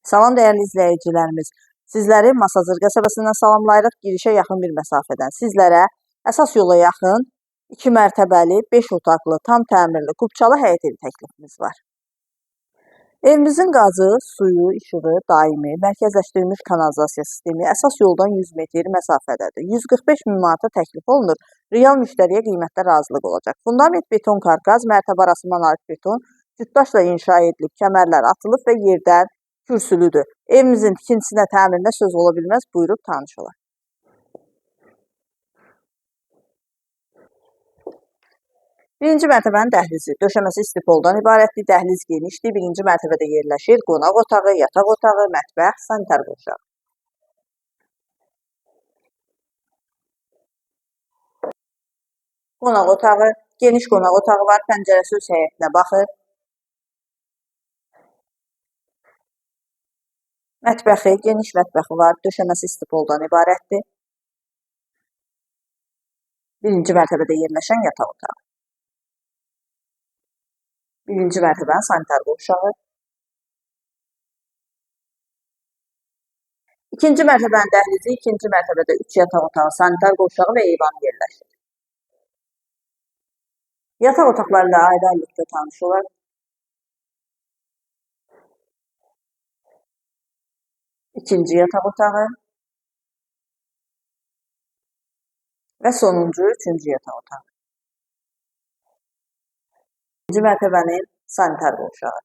Salam dəyərli izləyicilərimiz. Sizləri Masazır qəsəbəsindən salamlayırıq. Girişə yaxın bir məsafədən sizlərə əsas yola yaxın 2 mərtəbəli, 5 otaqlı, tam təmirli, kubçalı həyət evi təklifimiz var. Evimizin qazı, suyu, işığı daimi, mərkəzləşdirilmiş kanalizasiya sistemi əsas yoldan 100 metr məsafədədir. 145 min manata təklif olunur. Real müştəriyə qiymətdə razılıq olacaq. Fundament beton karkaz, mərtəbə arası monolit beton, cütdaşla inşa edilib, kəmərlər atılıb və yerdən kürsülüdür. Evimizin tikintisinə, təmirinə söz ola bilməz. Buyurub tanış olaq. Birinci mərtəbənin dəhlizi, döşəməsi istipoldan ibarətdir. Dəhliz genişdir. Birinci mərtəbədə yerləşir qonaq otağı, yataq otağı, mətbəx, sanitar qovşağı. Qonaq otağı, geniş qonaq otağı var. Pəncərəsi öz həyətinə baxır. Mətbəxi, geniş mətbəxi var. Döşəməsi istipoldan ibarətdir. Birinci mərtəbədə yerləşən yataq otağı. Birinci mərtəbənin sanitar qovşağı. İkinci mərtəbənin dəhlizi, ikinci mərtəbədə 3 yataq otağı, sanitar qovşağı və eyvan yerləşir. Yataq otaqları ilə ayrı-ayrılıqda tanış olaq. İkinci yataq otağı və sonuncu, üçüncü yataq otağı. İkinci mərtəbənin sanitar qovşağı.